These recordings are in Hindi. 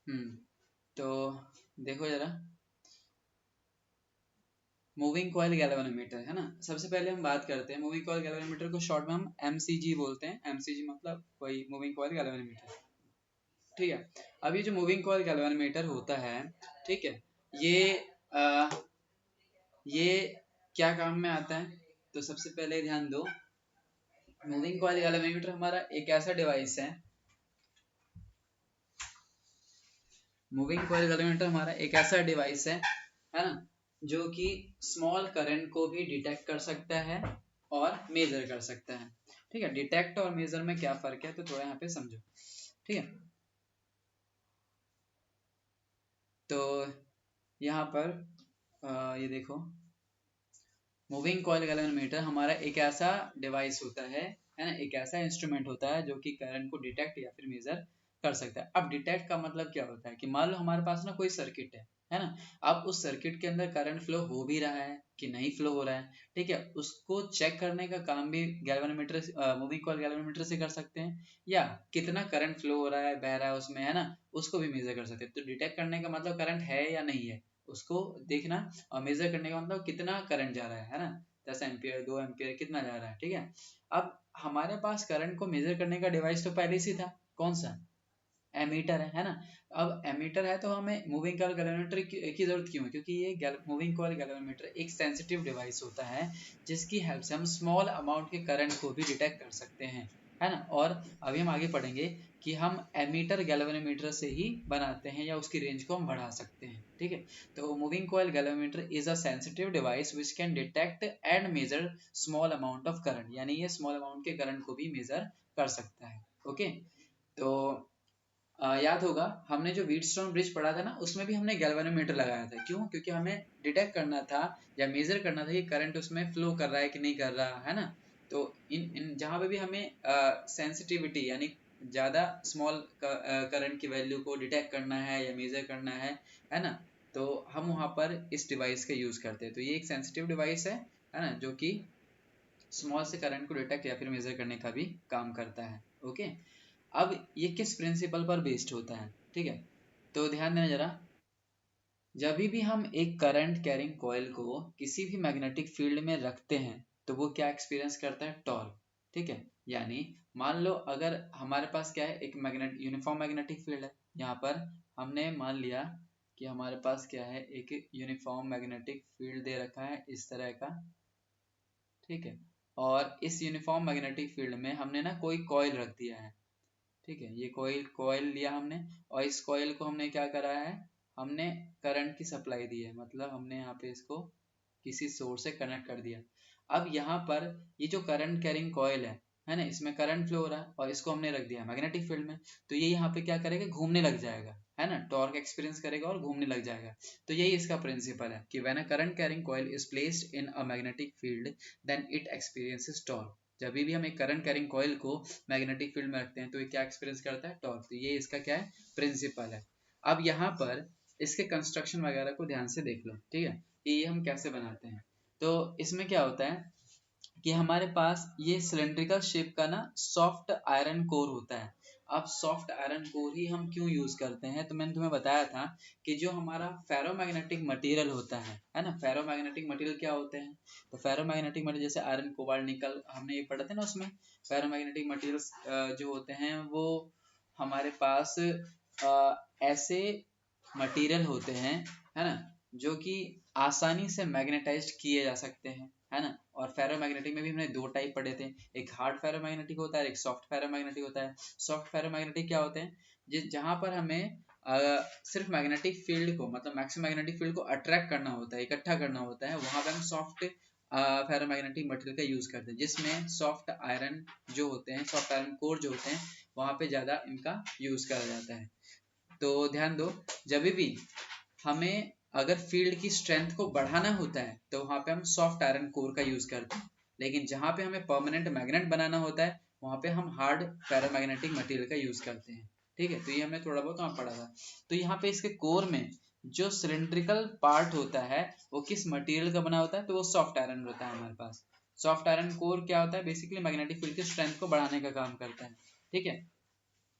तो देखो जरा, मूविंग कॉइल गैल्वेनोमीटर है ना। सबसे पहले हम बात करते हैं मूविंग कॉइल गैल्वेनोमीटर को शॉर्ट में हम एमसीजी बोलते हैं। एमसीजी मतलब वही मूविंग कॉइल गैल्वेनोमीटर, ठीक है। अब ये जो मूविंग कॉइल गैल्वेनोमीटर होता है, ठीक है, आ, ये क्या काम में आता है? तो सबसे पहले ध्यान दो, मूविंग कॉइल गैल्वेनोमीटर हमारा एक ऐसा डिवाइस है, मूविंग कॉइल गैल्वेनोमीटर हमारा एक ऐसा डिवाइस है ना, जो कि स्मॉल करंट को भी डिटेक्ट कर सकता है और मेजर कर सकता है, ठीक है। डिटेक्ट और मेजर में क्या फर्क है, तो थोड़ा यहाँ पे समझो, ठीक है। तो यहाँ पर ये देखो, मूविंग कॉइल गैल्वेनोमीटर हमारा एक ऐसा डिवाइस होता है ना, एक ऐसा इंस्ट्रूमेंट होता है जो कि करंट को डिटेक्ट या फिर मेजर कर सकता है। अब डिटेक्ट का मतलब क्या होता है कि मान लो हमारे पास ना कोई सर्किट है ना, अब उस सर्किट के अंदर करंट फ्लो हो भी रहा है कि नहीं फ्लो हो रहा है, ठीक है, उसको चेक करने का काम भी गैल्वेनोमीटर, मूविंग कॉइल गैल्वेनोमीटर से कर सकते हैं, या कितना करंट फ्लो हो रहा है, बह रहा है उसमें, है ना, उसको भी मेजर कर सकते हैं। तो डिटेक्ट करने का मतलब करंट है या नहीं है उसको देखना, और मेजर करने का मतलब कितना करंट जा रहा है ना, 10 एम्पियर 2 एम्पियर कितना जा रहा है, ठीक है। अब हमारे पास करंट को मेजर करने का डिवाइस तो पहले से था, कौन सा? एमीटर है ना। अब एमीटर है तो हमें मूविंग कॉइल गैल्वेनोमीटर की जरूरत क्यों है? क्योंकि ये मूविंग कॉइल गैल्वेनोमीटर एक सेंसिटिव डिवाइस होता है, जिसकी हेल्प से हम स्मॉल अमाउंट के करंट को भी डिटेक्ट कर सकते हैं, है ना। और अभी हम आगे पढ़ेंगे कि हम एमीटर गैल्वेनोमीटर से ही बनाते हैं या उसकी रेंज को हम बढ़ा सकते हैं, ठीक है। तो moving coil galvanometer is a sensitive device which can detect and measure small amount of current, यानी ये स्मॉल अमाउंट के करंट को भी मेजर कर सकता है, ओके। तो याद होगा हमने जो व्हीटस्टोन ब्रिज पढ़ा था ना, उसमें भी हमने गैल्वेनोमीटर लगाया था, क्यों? क्योंकि हमें डिटेक्ट करना था या मेजर करना था कि करंट उसमें फ्लो कर रहा है कि नहीं कर रहा है ना। तो इन जहाँ पे भी हमें सेंसिटिविटी यानी ज्यादा स्मॉल करंट की वैल्यू को डिटेक्ट करना है या मेजर करना है ना, तो हम वहाँ पर इस डिवाइस का यूज करते हैं। तो ये एक सेंसिटिव डिवाइस है ना, जो कि स्मॉल से करंट को डिटेक्ट या फिर मेजर करने का भी काम करता है, ओके। अब ये किस प्रिंसिपल पर बेस्ड होता है, ठीक है, तो ध्यान देना जरा। जब भी हम एक करंट कैरिंग कॉइल को किसी भी मैग्नेटिक फील्ड में रखते हैं, तो वो क्या एक्सपीरियंस करता है? टॉर्क, ठीक है। यानी मान लो अगर हमारे पास क्या है, एक यूनिफॉर्म मैग्नेटिक फील्ड है, यहाँ पर हमने मान लिया कि हमारे पास क्या है, एक यूनिफॉर्म मैग्नेटिक फील्ड दे रखा है इस तरह का, ठीक है। और इस यूनिफॉर्म मैग्नेटिक फील्ड में हमने ना कोई कॉइल रख दिया है, ठीक है। ये कॉइल लिया हमने, और इस कॉइल को हमने क्या करा है, हमने करंट की सप्लाई दी है, मतलब हमने यहाँ पे इसको किसी सोर्स से कनेक्ट कर दिया। अब यहाँ पर ये जो करंट कैरिंग कॉइल है ना, इसमें करंट फ्लो हो रहा है और इसको हमने रख दिया मैग्नेटिक फील्ड में, तो ये यहाँ पे क्या करेगा, घूमने लग जाएगा, है ना, टॉर्क एक्सपीरियंस करेगा और घूमने लग जाएगा। तो यही इसका प्रिंसिपल है कि when a current carrying coil is placed in a magnetic field then it experiences torque. जब भी हम एक करंट कैरिंग कॉइल को मैग्नेटिक फील्ड में रखते हैं तो ये क्या एक्सपीरियंस करता है? टॉर्क। तो ये इसका क्या है? प्रिंसिपल है। अब यहाँ पर इसके कंस्ट्रक्शन वगैरह को ध्यान से देख लो, ठीक है, कि ये हम कैसे बनाते हैं। तो इसमें क्या होता है कि हमारे पास ये सिलेंड्रिकल शेप का ना सॉफ्ट आयरन कोर होता है। अब सॉफ्ट आयरन कोर ही हम क्यों यूज करते हैं, तो मैंने तुम्हें बताया था कि जो हमारा फेरोमैग्नेटिक मटेरियल होता है ना, फेरोमैग्नेटिक मटेरियल क्या होते हैं? तो फेरोमैग्नेटिक मटेरियल जैसे आयरन कोबाल्ट निकल हमने ये पढ़ा था ना, उसमें फेरोमैग्नेटिक मटेरियल्स जो होते हैं वो हमारे पास ऐसे मटेरियल होते हैं, है ना, जो कि आसानी से मैग्नेटाइज्ड किए जा सकते हैं, है ना। और फेरोमैग्नेटिक में भी हमने दो टाइप पढ़े थे, एक हार्ड फेरोमैग्नेटिक होता है, एक सॉफ्ट फेरोमैग्नेटिक होता है। सॉफ्ट फेरोमैग्नेटिक क्या होते हैं? जिस जहां पर हमें सिर्फ मैग्नेटिक फील्ड को, मतलब मैक्सिमम मैग्नेटिक फील्ड को अट्रैक्ट करना होता है, इकट्ठा करना होता है, वहां पर हम सॉफ्ट फेरोमैग्नेटिक मटेरियल का यूज करते हैं, जिसमें सॉफ्ट आयरन जो होते हैं, सॉफ्ट आयरन कोर जो होते हैं, वहां पे ज्यादा इनका यूज करा जाता है। तो ध्यान दो, जब भी हमें अगर फील्ड की स्ट्रेंथ को बढ़ाना होता है तो वहां पे हम सॉफ्ट आयरन कोर का यूज करते हैं, लेकिन जहां पे हमें परमानेंट मैग्नेट बनाना होता है वहां पे हम हार्ड पैरामैग्नेटिक मटेरियल का यूज करते हैं, ठीक है। तो ये हमने थोड़ा बहुत वहां पढ़ा था। तो यहाँ पे इसके कोर में जो सिलेंड्रिकल पार्ट होता है वो किस मटेरियल का बना होता है? तो वो सॉफ्ट आयरन होता है हमारे पास। सॉफ्ट आयरन कोर क्या होता है? बेसिकली मैग्नेटिक फील्ड की स्ट्रेंथ को बढ़ाने का काम करता है, ठीक है।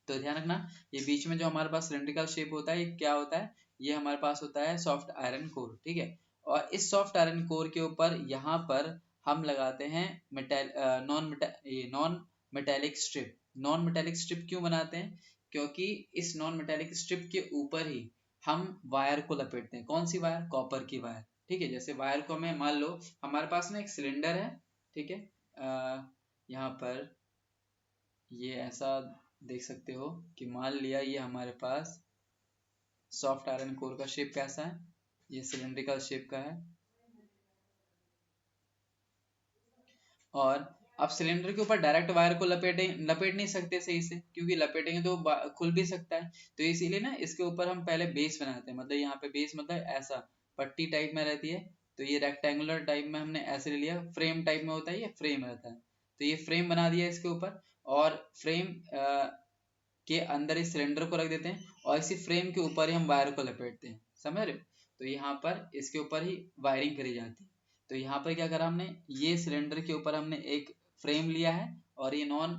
तो ध्यान रखना, ये बीच में जो हमारे पास सिलेंड्रिकल शेप होता है, ये क्या होता है, ये हमारे पास होता है सॉफ्ट आयरन कोर, ठीक है। और इस सॉफ्ट आयरन कोर के ऊपर यहाँ पर हम लगाते हैं non metallic strip. Non metallic strip क्यों बनाते हैं, क्योंकि इस नॉन मेटेलिक स्ट्रिप के ऊपर ही हम वायर को लपेटते हैं। कौन सी वायर, कॉपर की वायर, ठीक है। जैसे वायर को हमें, मान लो हमारे पास ना एक सिलेंडर है, ठीक है, यहाँ पर ये ऐसा देख सकते हो कि मान लिया ये हमारे पास सॉफ्ट आयरन कोर का शेप कैसा है, ये सिलेंड्रिकल शेप का है। और अब सिलेंडर के ऊपर डायरेक्ट वायर को लपेट नहीं सकते सही से, क्योंकि लपेटेंगे तो खुल भी सकता है। तो इसीलिए ना इसके ऊपर हम पहले बेस बनाते हैं, मतलब यहाँ पे बेस मतलब ऐसा पट्टी टाइप में रहती है। तो ये रेक्टेंगुलर टाइप में हमने ऐसे ले लिया, फ्रेम टाइप में होता है, ये फ्रेम रहता है। तो ये फ्रेम बना दिया इसके ऊपर, और फ्रेम के अंदर इस सिलेंडर को रख देते हैं, और इसी फ्रेम के ऊपर ही हम वायर को लपेटते हैं, समझ रहे हो। तो यहाँ पर इसके ऊपर ही वायरिंग करी जाती है। तो यहाँ पर क्या करा हमने, ये सिलेंडर के ऊपर हमने एक फ्रेम लिया है, और ये नॉन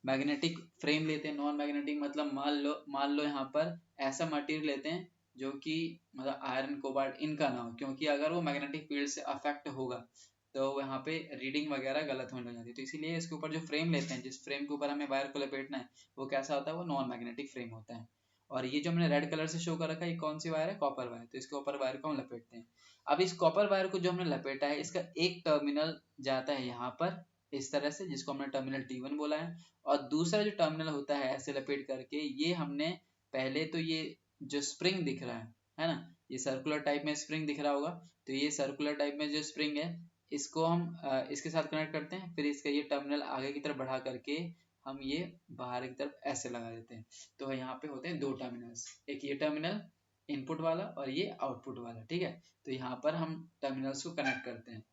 मैग्नेटिक फ्रेम लेते हैं। नॉन मैग्नेटिक मतलब मान लो यहाँ पर ऐसा मटेरियल लेते हैं जो कि मतलब आयरन कोबाल्ट इनका ना हो, क्योंकि अगर वो मैग्नेटिक फील्ड से अफेक्ट होगा तो यहाँ पे रीडिंग वगैरह गलत होने लग जाती है। तो इसीलिए इसके ऊपर जो फ्रेम लेते हैं, जिस फ्रेम के ऊपर हमें वायर को लपेटना है, वो कैसा होता है, वो नॉन मैग्नेटिक फ्रेम होता है। और ये जो हमने रेड कलर से शो कर रखा है, ये कौन सी वायर है, कॉपर वायर। तो इसके ऊपर वायर को हम लपेटते हैं। अब इस कॉपर वायर को जो हमने लपेटा है, इसका एक टर्मिनल जाता है यहाँ पर इस तरह से, जिसको हमने टर्मिनल T1 बोला है। और दूसरा जो टर्मिनल होता है ऐसे लपेट करके, ये हमने पहले तो ये जो स्प्रिंग दिख रहा है ना, ये सर्कुलर टाइप में स्प्रिंग दिख रहा होगा। तो ये सर्कुलर टाइप में जो स्प्रिंग है, इसको हम इसके साथ कनेक्ट करते हैं। फिर इसका ये टर्मिनल आगे की तरफ बढ़ा करके हम ये बाहर की तरफ ऐसे लगा देते हैं। तो यहाँ पे होते हैं दो टर्मिनल्स, एक ये टर्मिनल इनपुट वाला और ये आउटपुट वाला, ठीक है। तो यहाँ पर हम टर्मिनल्स को कनेक्ट करते हैं।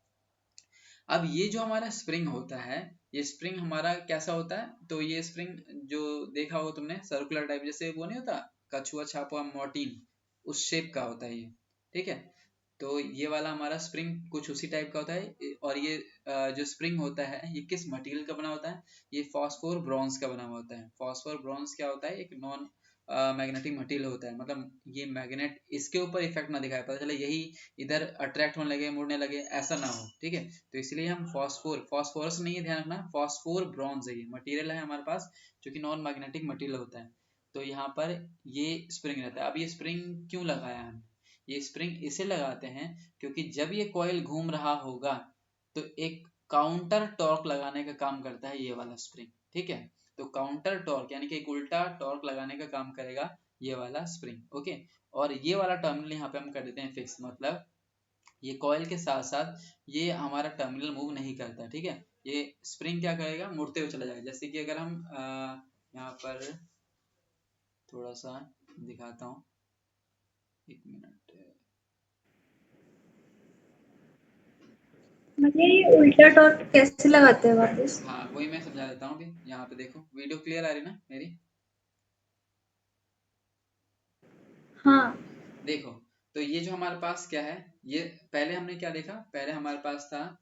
अब ये जो हमारा स्प्रिंग होता है, ये स्प्रिंग हमारा कैसा होता है, तो ये स्प्रिंग जो देखा हो तुमने सर्कुलर टाइप, जैसे वो नहीं होता कछुआ छापा मोर्टीन, उस शेप का होता है ये, ठीक है। तो ये वाला हमारा स्प्रिंग कुछ उसी टाइप का होता है। और ये जो स्प्रिंग होता है, ये किस मटेरियल का बना होता है, ये फॉस्फोर ब्रॉन्ज का बना हुआ होता है। फॉस्फोर ब्रॉन्ज क्या होता है, एक नॉन मैग्नेटिक मटेरियल होता है। मतलब ये मैग्नेट इसके ऊपर इफेक्ट ना दिखाए, पता चले यही इधर अट्रैक्ट होने लगे, मुड़ने लगे, ऐसा ना हो, ठीक है। तो इसलिए हम फॉस्फोरस नहीं है, ध्यान रखना, फॉस्फोर ब्रॉन्ज है, ये मटेरियल है हमारे पास जो कि नॉन मैग्नेटिक मटेरियल होता है। तो यहाँ पर ये स्प्रिंग रहता है। अब ये स्प्रिंग क्यों लगाया हमने, ये स्प्रिंग इसे लगाते हैं क्योंकि जब ये कॉइल घूम रहा होगा तो एक काउंटर टॉर्क लगाने का काम करता है ये वाला स्प्रिंग, ठीक है। तो काउंटर टॉर्क यानी कि एक उल्टा टॉर्क लगाने का काम करेगा ये वाला स्प्रिंग, ओके। और ये वाला टर्मिनल यहाँ पे हम कर देते हैं फिक्स, मतलब ये कॉइल के साथ साथ ये हमारा टर्मिनल मूव नहीं करता, ठीक है। ये स्प्रिंग क्या करेगा, मुड़ते हुए चला जाएगा। जैसे कि अगर हम यहाँ पर थोड़ा सा दिखाता हूँ, एक मिनट। मुझे ये उल्टा टॉर्क कैसे लगाते हैं वापस? हाँ वही मैं समझा देता हूँ अभी। यहाँ पे देखो, वीडियो क्लियर आ रही ना मेरी, हाँ। देखो। तो ये जो हमारे पास क्या है, ये पहले हमने क्या देखा, पहले हमारे पास था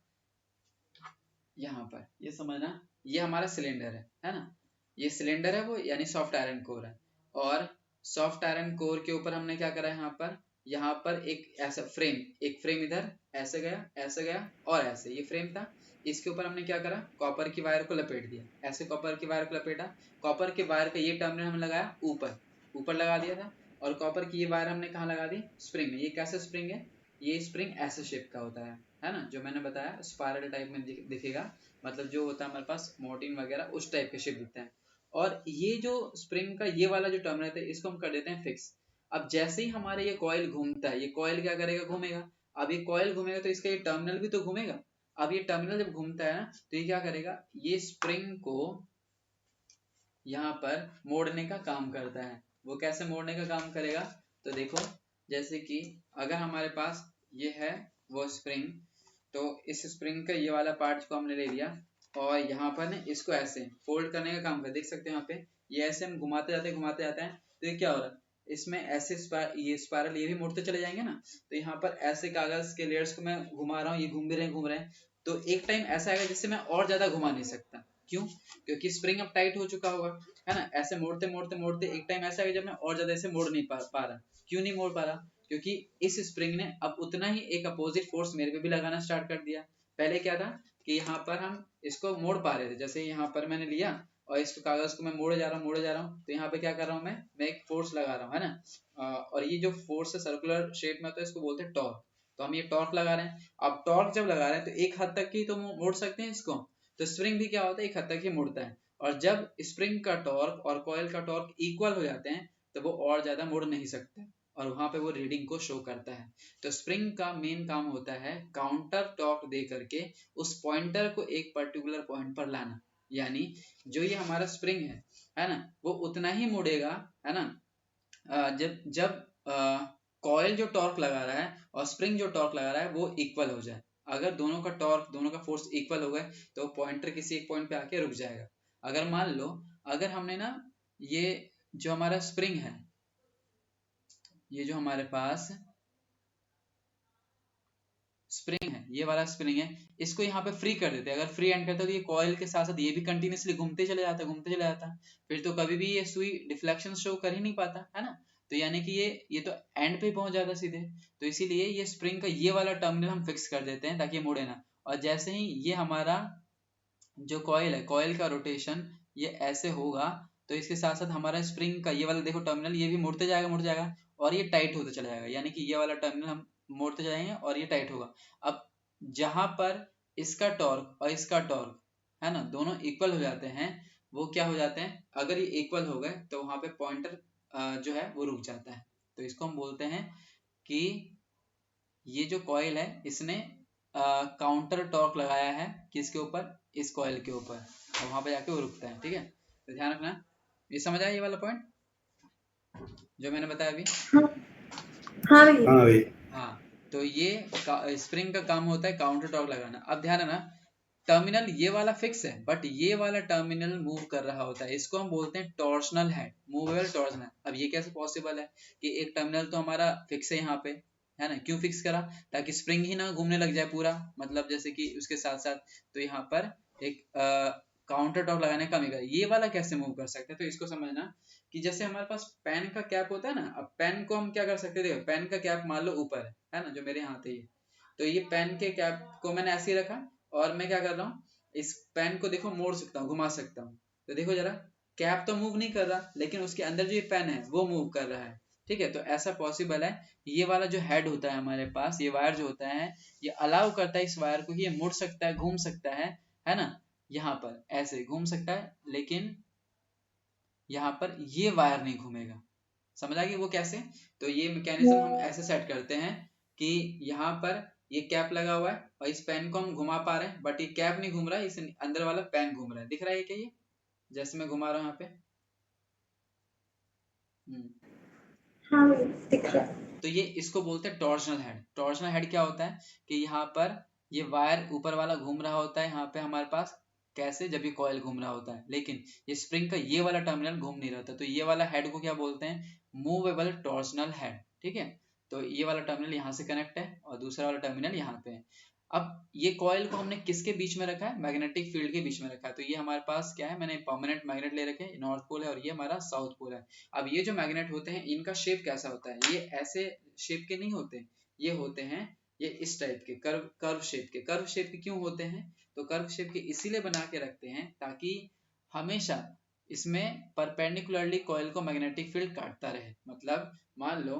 यहाँ पर, ये समझना, ये हमारा सिलेंडर है ना, ये सिलेंडर है वो, यानी सॉफ्ट आयरन कोर है। और सॉफ्ट आयरन कोर के ऊपर हमने क्या करा है, यहाँ पर एक ऐसा फ्रेम, एक फ्रेम इधर ऐसे गया, ऐसे गया, और ऐसे ये फ्रेम था। इसके ऊपर हमने क्या करा, कॉपर की वायर को लपेट दिया, ऐसे कॉपर की वायर को लपेटा। कॉपर के वायर का ये टर्मिनल हमने लगाया ऊपर, ऊपर लगा दिया था। और कॉपर की ये वायर हमने कहाँ लगा दी, स्प्रिंग में। ये कैसे स्प्रिंग है, ये स्प्रिंग ऐसे शेप का होता है ना, जो मैंने बताया स्पाइरल टाइप में दिखेगा। मतलब जो होता है हमारे पास मोर्टीन वगैरह, उस टाइप के शेप दिखता है। और ये जो स्प्रिंग का ये वाला जो टर्मिनल है, इसको हम कर देते हैं फिक्स। अब जैसे ही हमारे ये कॉइल घूमता है, ये कॉइल क्या करेगा, घूमेगा। अब ये कॉइल घूमेगा तो इसका ये टर्मिनल भी तो घूमेगा। अब ये टर्मिनल जब घूमता है ना, तो ये क्या करेगा, ये स्प्रिंग को यहाँ पर मोड़ने का काम करता है। वो कैसे मोड़ने का काम करेगा, तो देखो, जैसे कि अगर हमारे पास ये है वो स्प्रिंग, तो इस स्प्रिंग का ये वाला पार्ट को हमने ले लिया, और यहाँ पर ना इसको ऐसे फोल्ड करने का काम कर, देख सकते हैं यहाँ पे, ये ऐसे हम घुमाते जाते हैं। तो ये क्या हो रहा है, इसमें ऐसे ये स्पाइरल ये भी मुड़ते चले जाएंगे ना। तो यहाँ पर ऐसे कागज के लेयर्स को मैं घुमा रहा हूँ, ये घूम भी रहे हैं, घूम रहे हैं। तो एक टाइम ऐसा आएगा जिससे मैं और ज्यादा घुमा नहीं सकता, क्यों? क्योंकि स्प्रिंग अब टाइट हो चुका होगा, है ना। ऐसे मोड़ते मोड़ते मोड़ते एक टाइम ऐसा है जब मैं और ज्यादा इसे मोड़ नहीं पा रहा। क्यों नहीं मोड़ पा रहा? क्योंकि इस स्प्रिंग ने अब उतना ही एक अपोजिट फोर्स मेरे पे भी लगाना स्टार्ट कर दिया। पहले क्या था कि यहाँ पर हम इसको मोड़ पा रहे थे, जैसे यहाँ पर मैंने लिया और इस कागज को मैं मोड़े जा रहा हूँ, तो यहाँ पे क्या कर रहा हूँ मैं एक फोर्स लगा रहा हूँ, है ना। और ये जो फोर्स है सर्कुलर शेप में होता है, इसको बोलते हैं टॉर्क। तो हम ये टॉर्क लगा रहे हैं। अब टॉर्क जब लगा रहे हैं तो एक हद तक ही तो मोड़ सकते हैं इसको, तो स्प्रिंग भी क्या होता है एक हद तक ही मुड़ता है। और जब स्प्रिंग का टॉर्क और कॉइल का टॉर्क इक्वल हो जाते हैं तो वो और ज्यादा मुड़ नहीं सकते और वहां पे वो रीडिंग को शो करता है। तो स्प्रिंग का मेन काम होता है काउंटर टॉर्क दे करके उस पॉइंटर को एक पर्टिकुलर पॉइंट पर लाना। यानी जो ये हमारा स्प्रिंग है ना, वो उतना ही मुड़ेगा, है ना, जब जब कॉइल जो टॉर्क लगा रहा है और स्प्रिंग जो टॉर्क लगा रहा है वो इक्वल हो जाए। अगर दोनों का टॉर्क, दोनों का फोर्स इक्वल हो गए तो पॉइंटर किसी एक पॉइंट पे आके रुक जाएगा। अगर मान लो अगर हमने ना ये जो हमारा स्प्रिंग है, ये जो हमारे पास स्प्रिंग है, ये वाला स्प्रिंग है, इसको यहाँ पे फ्री कर देते हैं। अगर फ्री एंड करते तो ये कॉइल के साथ साथ ये भी कंटिन्यूसली घूमते चले जाता, फिर तो कभी भी ये सुई डिफ्लेक्शन शो कर ही नहीं पाता, है ना। तो यानी कि ये तो एंड पे पहुंच जाता सीधे। तो इसीलिए ये स्प्रिंग का ये वाला टर्मिनल हम फिक्स कर देते हैं ताकि ये मुड़े ना। और जैसे ही ये हमारा जो कॉइल है, कॉइल का रोटेशन ये ऐसे होगा तो इसके साथ साथ हमारा स्प्रिंग का ये वाला देखो टर्मिनल, ये भी मुड़ते जाएगा और ये टाइट होता चला जाएगा। यानी कि ये वाला टर्मिनल हम मोड़ते जाएंगे और ये टाइट होगा। अब जहां पर इसका टॉर्क और इसका टॉर्क, है ना, दोनों इक्वल हो जाते हैं, वो क्या हो जाते हैं, अगर ये इक्वल हो गए तो वहां पे पॉइंटर जो है वो रुक जाता है। तो इसको हम बोलते हैं कि ये जो कॉइल है इसने काउंटर टॉर्क लगाया है किसके ऊपर, इस कॉइल के ऊपर, और वहां पे जाके वो रुकता है। ठीक है, तो ध्यान रखना। ये समझ आया ये वाला पॉइंट जो मैंने बताया अभी? हाँ हाँ भैया। हाँ भाई। हाँ, तो ये स्प्रिंग का काम होता है काउंटर टॉर्क लगाना। अब ध्यान रखना, टर्मिनल ये वाला फिक्स है बट ये वाला टर्मिनल मूव कर रहा होता है, इसको हम बोलते हैं टॉर्शनल हेड, मूवेबल टॉर्शनल। अब ये कैसे पॉसिबल है कि एक टर्मिनल तो हमारा फिक्स है यहाँ पे, है ना। क्यों फिक्स करा? ताकि स्प्रिंग ही ना घूमने लग जाए पूरा, मतलब जैसे कि उसके साथ साथ तो यहाँ पर एक काउंटर टॉर्क लगाने का मिलेगा। ये वाला कैसे मूव कर सकते हैं, तो इसको समझना कि जैसे हमारे पास पेन का कैप होता है ना, अब पेन को हम क्या कर सकते थे, पेन का कैप मान लो ऊपर है ना, जो मेरे हाथ है ये, तो ये पेन के कैप को मैंने ऐसे ही रखा और मैं क्या कर रहा हूँ, इस पेन को देखो मोड़ सकता हूँ, घुमा सकता हूँ। तो देखो जरा, कैप तो मूव नहीं कर रहा लेकिन उसके अंदर जो ये पेन है वो मूव कर रहा है। ठीक है, तो ऐसा पॉसिबल है। ये वाला जो हेड होता है हमारे पास, ये वायर जो होता है, ये अलाउ करता है इस वायर को कि ये मुड़ सकता है, घूम सकता है ना, यहाँ पर ऐसे घूम सकता है, लेकिन यहाँ पर ये वायर नहीं घूमेगा। समझ आ गया वो कैसे? तो ये मैकेनिज्म हम ऐसे सेट करते हैं कि यहाँ पर ये कैप लगा हुआ है और इस पेन को हम घुमा पा रहे हैं बट ये कैप नहीं घूम रहा है, इस अंदर वाला पेन घूम रहा है। दिख रहा है क्या ये, जैसे मैं घुमा रहा हूँ यहाँ पे? हाँ भैया दिख है ना। रहा है। तो ये इसको बोलते हैं टॉर्शनल हेड। टॉर्शनल हेड क्या होता है कि यहाँ पर ये वायर ऊपर वाला घूम रहा होता है यहाँ पे हमारे पास, कैसे, जब ये कॉइल घूम रहा होता है, लेकिन ये स्प्रिंग का ये वाला टर्मिनल घूम नहीं रहा था। तो ये वाला हेड को क्या बोलते हैं, मूवेबल टॉर्शनल हेड। ठीक है, तो ये वाला टर्मिनल यहाँ से कनेक्ट है और दूसरा वाला टर्मिनल यहाँ पे है। अब ये कॉइल को हमने किसके बीच में रखा है, मैग्नेटिक फील्ड के बीच में रखा है। तो ये हमारे पास क्या है, मैंने परमानेंट मैग्नेट ले रखे हैं, नॉर्थ पोल है और ये हमारा साउथ पोल है। अब ये जो मैग्नेट होते हैं इनका शेप कैसा होता है, ये ऐसे शेप के नहीं होते, ये होते हैं ये इस टाइप के कर्व शेप के। कर्व शेप के क्यों होते हैं, तो कर्व शेप के इसीलिए बना के रखते हैं ताकि हमेशा इसमें परपेंडिकुलरली कॉइल को मैग्नेटिक फील्ड काटता रहे। मतलब मान लो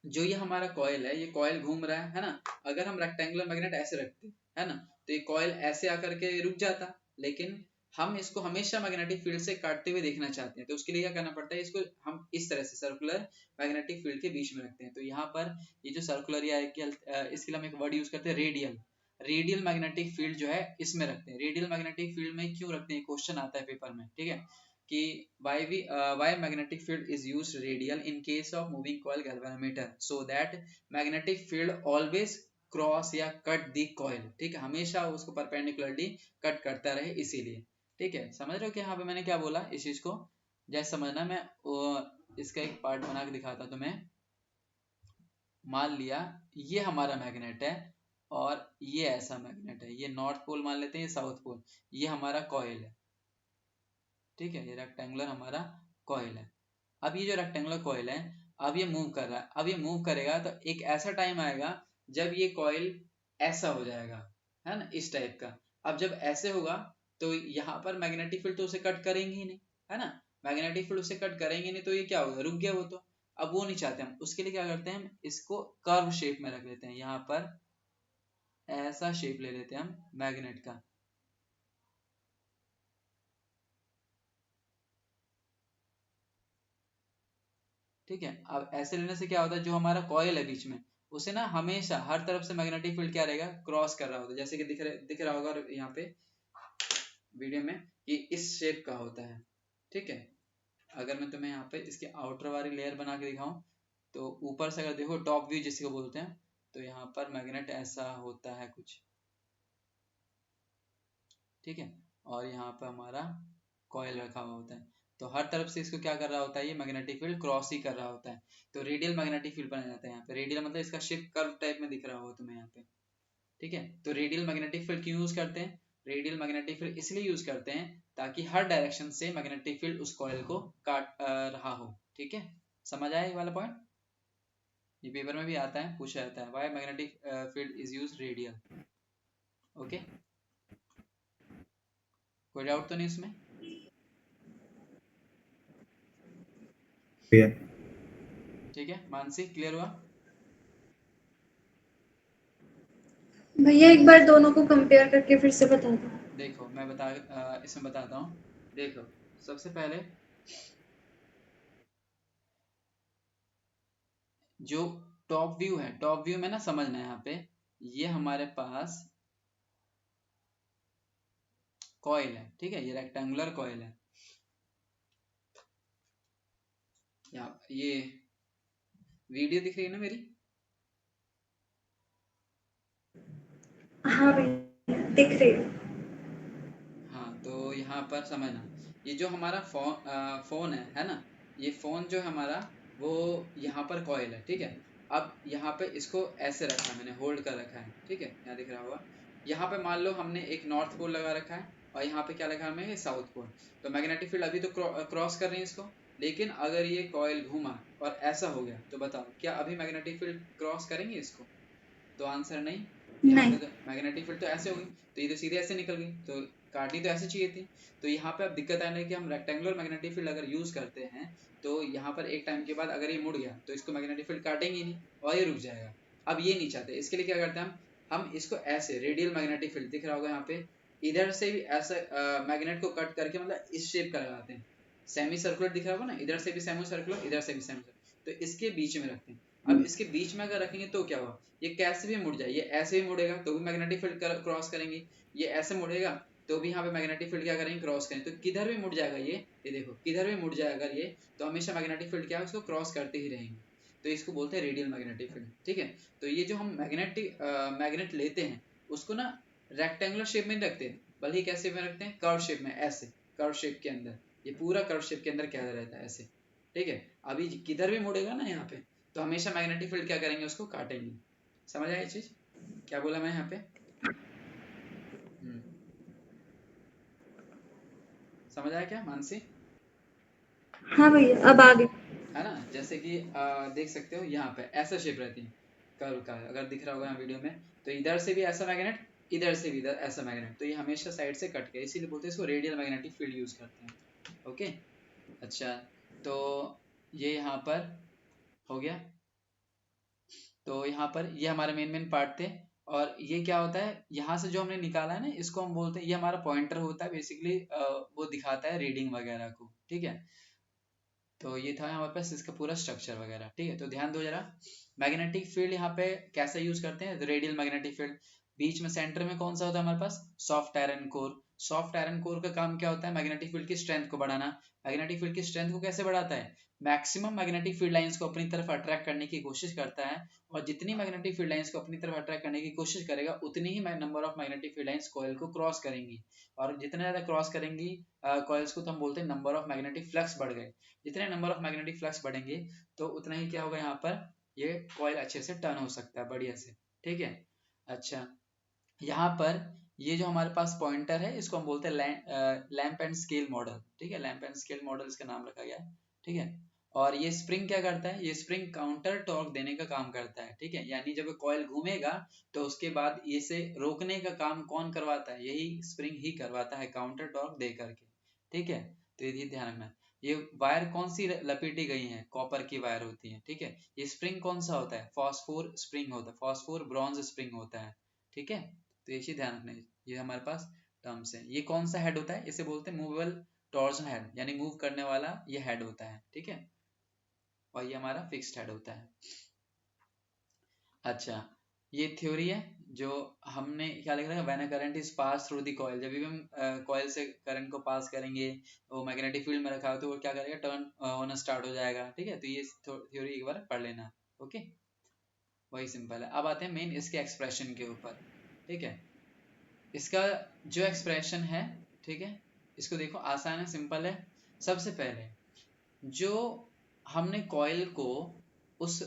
जो ये हमारा कॉइल है, ये कॉइल घूम रहा है ना, अगर हम रेक्टेंगुलर मैग्नेट ऐसे रखते, है ना, तो ये कॉइल ऐसे आकर के रुक जाता, लेकिन हम इसको हमेशा मैग्नेटिक फील्ड से काटते हुए देखना चाहते हैं। तो उसके लिए क्या करना पड़ता है, इसको हम इस तरह से सर्कुलर मैग्नेटिक फील्ड के बीच में रखते हैं। तो यहाँ पर ये जो सर्कुलर या इसके लिए हम एक वर्ड यूज करते हैं रेडियल, रेडियल मैग्नेटिक फील्ड जो है इसमें रखते हैं। रेडियल मैग्नेटिक फील्ड में क्यों रखते हैं, क्वेश्चन आता है पेपर में, ठीक है, कि why magnetic field is used radial in case of moving coil galvanometer so that magnetic field always cross या कट दी कॉइल। ठीक है, हमेशा उसको परपेंडिकुलरली कट करता रहे इसीलिए। ठीक है, समझ रहे हो कि यहाँ पे मैंने क्या बोला इस चीज को, जैसे समझना। मैं इसका एक पार्ट बना के दिखाता तुम्हें। मान लिया ये हमारा मैग्नेट है और ये ऐसा मैग्नेट है, ये नॉर्थ पोल मान लेते हैं, ये साउथ पोल, ये हमारा कॉइल है। ठीक है, ये रेक्टेंगुलर हमारा कॉइल है। अब ये जो रेक्टेंगुलर कॉइल है, अब ये मूव कर रहा है। अब ये मूव करेगा तो एक ऐसा टाइम आएगा जब ये कॉइल ऐसा हो जाएगा, है ना, इस टाइप का। अब जब ऐसे होगा तो यहाँ पर मैग्नेटिक फील्ड तो उसे कट करेंगे ही नहीं, है ना, मैग्नेटिक फील्ड उसे कट करेंगे नहीं, तो ये क्या होगा, रुक गया वो तो। अब वो नहीं चाहते हम, उसके लिए क्या करते हैं, हम इसको कर्व शेप में रख लेते हैं, यहाँ पर ऐसा शेप ले लेते हैं हम मैग्नेट का। ठीक है, अब ऐसे लेने से क्या होता है, जो हमारा कॉइल है बीच में, उसे ना हमेशा हर तरफ से मैग्नेटिक फील्ड क्या रहेगा, क्रॉस कर रहा होता है। जैसे कि दिख रहा होगा यहाँ पे वीडियो में कि इस शेप का होता है। ठीक है, अगर मैं तुम्हें यहाँ पे इसकी आउटर वाली लेयर बना के दिखाऊं, तो ऊपर से अगर देखो, टॉप व्यू जिसको बोलते हैं, तो यहाँ पर मैग्नेट ऐसा होता है कुछ। ठीक है, और यहाँ पर हमारा कॉइल रखा हुआ होता है, तो हर तरफ से इसको क्या कर रहा होता है, ये मैग्नेटिक फील्ड क्रॉस ही कर रहा होता है। तो रेडियल मैग्नेटिक फील्ड बना जाता है यहाँ पे। रेडियल मतलब इसका शेप कर्व टाइप में दिख रहा होगा तुम्हें यहाँ पे। ठीक है, तो रेडियल मैग्नेटिक फील्ड क्यों यूज करते हैं, रेडियल मैग्नेटिक फील्ड इसलिए यूज करते हैं ताकि हर डायरेक्शन से मैग्नेटिक फील्ड उस कॉइल को काट रहा हो। ठीक है, समझ आया ये वाला पॉइंट, ये पेपर में भी आता है, पूछा जाता है, why magnetic field is use radial. Okay, कोई डाउट तो नहीं इसमें? ठीक है, मानसी क्लियर हुआ? भैया एक बार दोनों को कंपेयर करके फिर से बता दो। देखो मैं इसमें बताता हूँ। देखो, सबसे पहले जो टॉप व्यू है, टॉप व्यू में ना समझना है यहाँ पे, ये हमारे पास कॉइल है। ठीक है, ये रेक्टेंगुलर कॉइल है। ये वीडियो दिख रही है ना मेरी? हाँ भैया दिख रही है। हाँ, तो यहाँ पर समझना, ये जो हमारा फोन है ना, ये फोन जो है हमारा, वो यहाँ पर कॉइल है। ठीक है, अब यहाँ पे इसको ऐसे रखा है, मैंने होल्ड कर रखा है। ठीक है, यहाँ दिख रहा होगा। यहाँ पे मान लो हमने एक नॉर्थ पोल लगा रखा है, और यहाँ पे क्या लगा है हमें, साउथ पोल। तो मैग्नेटिक फील्ड अभी तो क्रॉस कर रही है इसको, लेकिन अगर ये कॉइल घूमा और ऐसा हो गया, तो बताओ क्या अभी मैग्नेटिक फील्ड क्रॉस करेंगे इसको? तो आंसर नहीं। यहाँ नहीं। पे तो मैग्नेटिक फील्ड तो ऐसे होगी, तो ये तो सीधे ऐसे निकल गई, तो काटनी तो ऐसे चाहिए थी। तो यहाँ पे अब दिक्कत आने कि हम रेक्टेंगुलर मैग्नेटिक फील्ड अगर यूज करते हैं, तो यहाँ पर एक टाइम के बाद अगर ये मुड़ गया, तो इसको मैग्नेटिक फील्ड काटेंगे नहीं और ये रुक जाएगा। अब ये नहीं चाहते, इसके लिए क्या करते हैं हम इसको ऐसे रेडियल मैग्नेटिक फील्ड दिख रहा होगा यहाँ पे, इधर से भी ऐसा मैग्नेट को कट करके, मतलब इस शेप का लगाते हैं। सेमी सर्कुलर दिख रहा होगा ना, इधर से भी सेमी सर्कुलर, इधर से भी सेमी सर्कुलर, तो इसके बीच में रखते हैं। अब इसके बीच में अगर रखेंगे तो क्या होगा, ये कैसे भी मुड़ जाए, ये ऐसे भी मुड़ेगा तो भी मैग्नेटिक फील्ड क्रॉस करेंगे, ये ऐसे मुड़ेगा तो भी यहाँ पे मैग्नेटिक फील्ड क्या करेंगे, क्रॉस करेंगे। तो किधर भी मुड़ जाएगा ये देखो किधर भी मुड़ जाएगा ये, तो हमेशा मैग्नेटिक फील्ड क्या है, उसको क्रॉस करते ही रहेंगे। तो इसको बोलते हैं रेडियल मैग्नेटिक फील्ड। ठीक है, तो ये जो हम मैग्नेट लेते हैं, उसको ना रेक्टेंगुलर शेप में रखते हैं, भले ही कैसे में रखते हैं, कर्व शेप में, ऐसे कर्व शेप के अंदर, ये पूरा कर्व शेप के अंदर क्या रहता है, ऐसे। ठीक है, अभी किधर भी मुड़ेगा ना यहाँ पे, तो हमेशा मैग्नेटिक फील्ड क्या करेंगे, उसको काटेंगे। समझ आया ये चीज, क्या बोला मैं यहाँ पे? समझ आया क्या मानसी? हाँ भैया अब आ गई। है ना, जैसे कि देख सकते हो यहाँ पे ऐसा शेप रहती है कर्व का, अगर दिख रहा होगा यहाँ वीडियो में, तो इधर से भी ऐसा मैग्नेट, इधर से भी इधर ऐसा मैग्नेट, तो ये हमेशा साइड से कट के, इसीलिए बोलते हैं इसको रेडियल मैग्नेटिक फील्ड यूज करते हैं। ओके, अच्छा, तो ये यहाँ पर हो गया। तो यहाँ पर ये हमारे मेन पार्ट थे। और ये क्या होता है, यहाँ से जो हमने निकाला है ना, इसको हम बोलते हैं, ये हमारा पॉइंटर होता है बेसिकली, वो दिखाता है रीडिंग वगैरह को। ठीक है, तो ये था हमारे पास इसका पूरा स्ट्रक्चर वगैरह। ठीक है, तो ध्यान दो जरा, मैग्नेटिक फील्ड यहाँ पे कैसे यूज करते हैं, रेडियल मैग्नेटिक फील्ड। बीच में सेंटर में कौन सा होता है हमारे पास, soft iron core. Soft iron core का काम क्या होता है, मैग्नेटिक फील्ड की स्ट्रेंथ को बढ़ाना। मैग्नेटिक फील्ड की स्ट्रेंथ को कैसे बढ़ाता है, मैक्सिमम मैग्नेटिक फील्ड लाइंस को अपनी तरफ अट्रैक्ट करने की कोशिश करता है, और जितनी मैग्नेटिक फील्ड लाइंस को अपनी तरफ अट्रैक्ट करने की कोशिश करेगा, उतनी ही number of magnetic field lines coil को क्रॉस करेंगी। और जितने ज्यादा क्रॉस करेंगी कॉइल्स को, तो हम बोलते हैं नंबर ऑफ मैग्नेटिक फ्लक्स बढ़ गए। जितने नंबर ऑफ मैग्नेटिक फ्लक्स बढ़ेंगे, तो उतना ही क्या होगा, यहाँ पर ये कॉइल अच्छे से टर्न हो सकता है बढ़िया से। ठीक है, अच्छा, यहाँ पर ये जो हमारे पास पॉइंटर है इसको हम बोलते हैं लैंप एंड स्केल मॉडल, ठीक है, लैंप एंड स्केल मॉडल इसका नाम रखा गया है, ठीक है। और ये स्प्रिंग क्या करता है, ये स्प्रिंग काउंटर टॉर्क देने का काम करता है, ठीक है, यानी जब कॉइल घूमेगा तो उसके बाद इसे रोकने का काम कौन करवाता है, यही स्प्रिंग ही करवाता है काउंटर टॉर्क दे करके, ठीक है। तो ये ध्यान रखना। ये वायर कौन सी लपेटी गई है, कॉपर की वायर होती है, ठीक है। ये स्प्रिंग कौन सा होता है, फॉस्फोर स्प्रिंग होता है, फॉस्फोर ब्रॉन्ज स्प्रिंग होता है, ठीक है। तो ये चीज ध्यान रखना है। ये हमारे पास टर्म्स है। ये कौन सा हेड होता है, इसे बोलते हैं मूवेबल टॉर्जन हेड, यानी मूव करने वाला ये हेड होता है, ठीक है। और ये हमारा फिक्स्ड हेड होता है। अच्छा, ये थ्योरी है जो हमने क्या लिख रखा है, when a current is pass through the coil, जब भी हम कॉइल से करंट को पास करेंगे वो मैग्नेटिक फील्ड में रखा हो तो वो क्या करेगा, टर्न होना स्टार्ट हो जाएगा, ठीक है। तो ये थ्योरी एक बार पढ़ लेना, ओके, वही सिंपल है। अब आते हैं मेन इसके एक्सप्रेशन के ऊपर, ठीक है। इसका जो एक्सप्रेशन है, ठीक है, इसको देखो, आसान है, सिंपल है। सबसे पहले जो हमने कॉइल को उस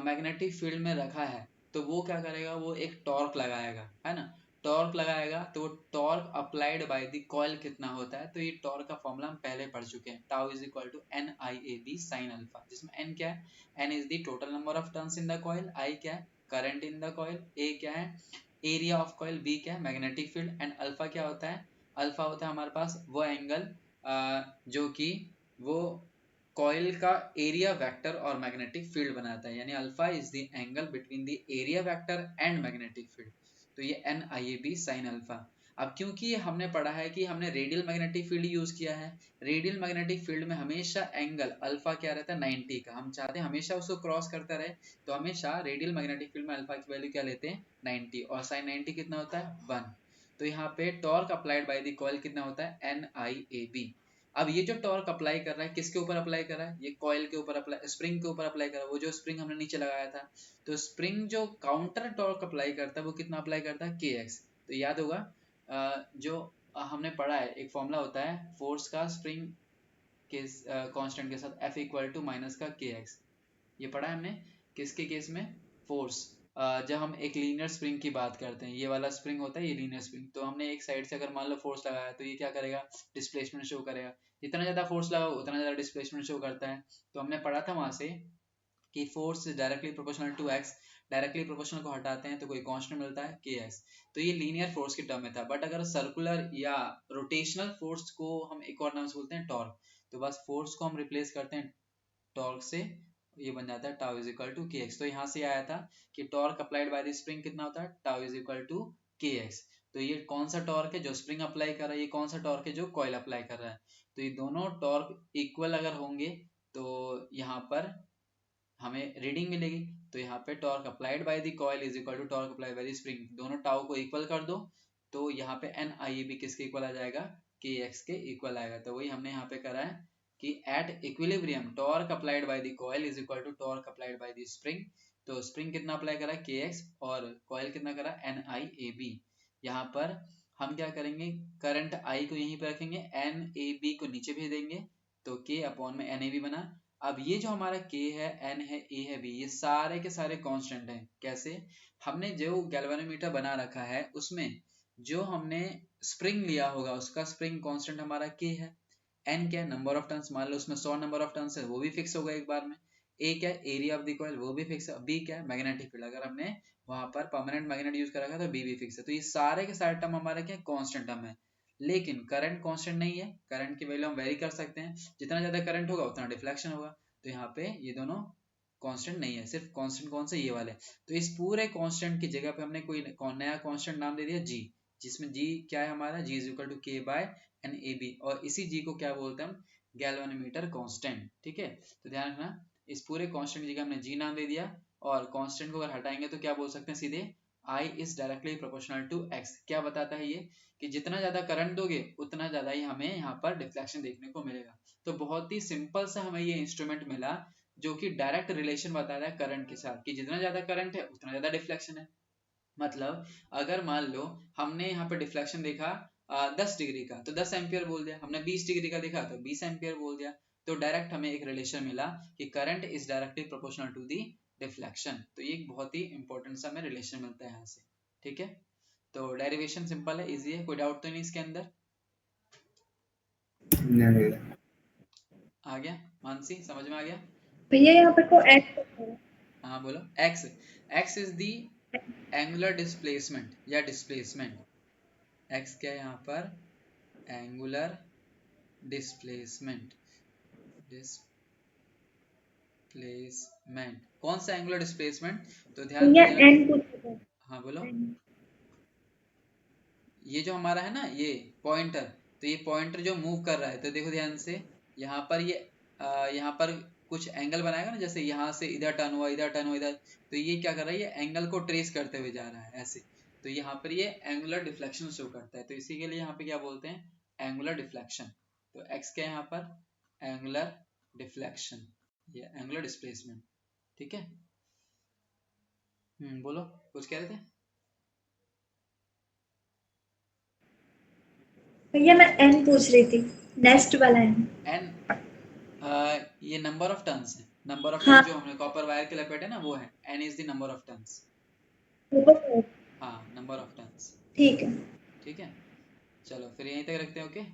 मैग्नेटिक फील्ड में रखा है तो वो क्या करेगा, वो एक टॉर्क लगाएगा, है ना। टॉर्क लगाएगा तो वो torque applied by the coil कितना होता है, तो ये टॉर्क का फॉर्मूला हम पहले पढ़ चुके हैं, tau is equal to N I A B sine alpha, जिसमें एन क्या है, N is the total number of turns in the coil, I क्या है current in the coil, A क्या है एरिया ऑफ कॉइल, बी क्या है मैग्नेटिक फील्ड, एंड अल्फा क्या होता है, अल्फा होता है हमारे पास वो एंगल जो कि वो कॉइल का एरिया वेक्टर और मैग्नेटिक फील्ड बनाता है, यानी alpha is the angle between the area vector and magnetic field. तो ये N I A B sine alpha. अब क्योंकि हमने पढ़ा है कि हमने रेडियल मैग्नेटिक फील्ड यूज किया है, रेडियल मैग्नेटिक फील्ड में हमेशा एंगल अल्फा क्या रहता है 90 का, हम चाहते हैं हमेशा उसको क्रॉस करता रहे, तो हमेशा रेडियल मैग्नेटिक फील्ड में अल्फा की वैल्यू क्या लेते हैं 90, और साइन 90 कितना होता है 1। तो यहाँ पे torque applied by the coil कितना होता है एन आई ए बी। अब ये जो टॉर्क अप्लाई कर रहा है किसके ऊपर अप्लाई कर रहा है, ये कॉइल के ऊपर अप्लाई, स्प्रिंग के ऊपर अप्लाई कर रहा है, वो जो स्प्रिंग हमने नीचे लगाया था। तो स्प्रिंग जो काउंटर टॉर्क अप्लाई करता है वो कितना अप्लाई करता है के एक्स। तो याद होगा जो हमने पढ़ा है एक फॉर्मूला होता है फोर्स का स्प्रिंग के कांस्टेंट के साथ F इक्वल टू माइनस का के एक्स, ये पढ़ा है हमने किसके केस में, फोर्स, जब हम एक लीनियर स्प्रिंग की बात करते हैं, ये वाला स्प्रिंग होता है ये लीनियर स्प्रिंग, तो हमने एक साइड से अगर मान लो फोर्स लगाया तो ये क्या करेगा डिस्प्लेसमेंट शो करेगा, जितना ज्यादा फोर्स लगाओ उतना ज्यादा डिस्प्लेसमेंट शो करता है। तो हमने पढ़ा था वहां से कि force is directly proportional to X, directly proportional को हटाते हैं तो कोई कांस्टेंट मिलता है के एक्स। तो ये लीनियर फोर्स के टर्म में था, बट अगर सर्कुलर या रोटेशनल फोर्स को हम एक और नाम से बोलते हैं टॉर्क, तो बस फोर्स को हम रिप्लेस करते हैं टॉर्क से, ये बन जाता है टाउ इज इक्वल टू के एक्स। तो यहाँ से आया था कि torque applied by the spring कितना होता है टाउ इज इक्वल टू के एक्स। तो ये कौन सा टॉर्क है जो स्प्रिंग अप्लाई कर रहा है, ये कौन सा टॉर्क है जो कॉइल अप्लाई कर रहा है। तो ये दोनों टॉर्क इक्वल अगर होंगे तो यहाँ पर हमें रीडिंग मिलेगी। तो यहाँ पे torque applied by the coil is equal to torque applied by the spring, दोनों टाउ को इक्वल कर दो तो यहाँ पे एन आई बी किसके इक्वल आ जाएगा, के एक्स के इक्वल आएगा। तो वही हमने यहाँ पे करा है कि at equilibrium torque applied by the coil is equal to torque applied by the spring. तो स्प्रिंग कितना अप्लाई करा के एक्स और कॉइल कितना करा एन आई ए बी। यहाँ पर हम क्या करेंगे, करंट आई को यहीं पे रखेंगे, एन ए बी को नीचे भेज देंगे, तो के अपॉन में एन ए बी बना। अब ये जो हमारा k है n है a है b, ये सारे के सारे कांस्टेंट हैं। कैसे, हमने जो गैल्वेनोमीटर बना रखा है उसमें जो हमने स्प्रिंग लिया होगा उसका स्प्रिंग कांस्टेंट हमारा k है, n क्या है नंबर ऑफ टर्न्स, मान लो उसमें 100 नंबर ऑफ टर्न्स है वो भी फिक्स होगा एक बार में, a क्या है एरिया ऑफ द कॉइल वो भी फिक्स है, b क्या है मैग्नेटिक फील्ड, अगर हमने वहां पर परमानेंट मैग्नेट यूज कर रखा है तो b भी फिक्स है। तो ये सारे के सारे टर्म हमारे क्या कांस्टेंट टर्म है, लेकिन करंट कांस्टेंट नहीं है, करंट की वैल्यू हम वेरी कर सकते हैं, जितना ज्यादा करंट होगा उतना डिफ्लेक्शन होगा। तो यहाँ पे ये दोनों कांस्टेंट नहीं है, सिर्फ कांस्टेंट कौन से ये वाले। तो इस पूरे कांस्टेंट की जगह पे हमने कोई नया कांस्टेंट नाम दे दिया g, जिसमें g क्या है हमारा, g इज इक्वल टू के बाय एन ए बी, और इसी g को क्या बोलते हैं हम गैल्वेनोमीटर कांस्टेंट, ठीक है। तो ध्यान रखना इस पूरे कांस्टेंट की जगह हमने g नाम दे दिया, और कांस्टेंट को अगर हटाएंगे तो क्या बोल सकते हैं सीधे I is directly proportional to x। क्या बताता है ये कि जितना ज्यादा करंट दोगे उतना ज्यादा ही हमें यहाँ पर डिफ्लेक्शन देखने को मिलेगा। तो बहुत ही सिंपल सा हमें ये इंस्ट्रूमेंट मिला जो कि डायरेक्ट रिलेशन बताता है करंट के साथ, कि जितना ज्यादा करंट है उतना ज्यादा डिफ्लेक्शन है। मतलब अगर मान लो हमने यहाँ पे डिफ्लेक्शन देखा 10 डिग्री का तो 10 एम्पियर बोल दिया, हमने 20 डिग्री का देखा तो 20 एम्पियर बोल दिया। तो डायरेक्ट हमें एक रिलेशन मिला कि current is directly proportional to the deflection. तो ये एक बहुत ही इंपॉर्टेंट सा हमें रिलेशन मिलता है यहाँ से, ठीक है। तो डेरिवेशन सिंपल है, इजी है, कोई डाउट तो नहीं इसके अंदर? नहीं। आ गया मानसी, समझ में आ गया? भैया यहाँ पर को एक्स है। हाँ बोलो। X, x is the angular displacement या डिस्प्लेसमेंट। एक्स क्या है यहाँ पर? Angular displacement. डिस्प्लेसमेंट कौन सा एंगुलर डिस्प्लेसमेंट? तो ध्यान भैया से ध्यान। एन पूछा था। हाँ बोलो। N। ये जो हमारा है ना ये पॉइंटर, तो ये पॉइंटर जो मूव कर रहा है, तो देखो ध्यान से, यहाँ पर ये यहाँ पर कुछ एंगल बनाएगा ना, जैसे यहाँ से इधर टर्न हुआ, इधर टर्न हुआ, इधर, तो ये क्या कर रहा है, ये एंगल को ट्रेस करते हुए जा रहा है ऐसे। तो यहाँ पर ये एंगुलर डिफ्लेक्शन शो करता है, तो इसी के लिए यहाँ पे क्या बोलते हैं, एंगुलर डिफ्लेक्शन। तो एक्स क्या है यहाँ पर? एंगुलर डिफ्लेक्शन, ये एंगुलर डिस्प्लेसमेंट। ठीक है। बोलो, कुछ कह रहे थे? भैया मैं एन पूछ रही थी, नेक्स्ट वाला एन। एन, ये नंबर ऑफ टर्न्स है, नंबर ऑफ टर्न हाँ जो हमने कॉपर वायर के लपेटे ना, वो है N is the number of turns. वो है। हाँ, नंबर ऑफ टर्न्स। ठीक है। ठीक है, चलो फिर यहीं तक रखते हैं, ओके।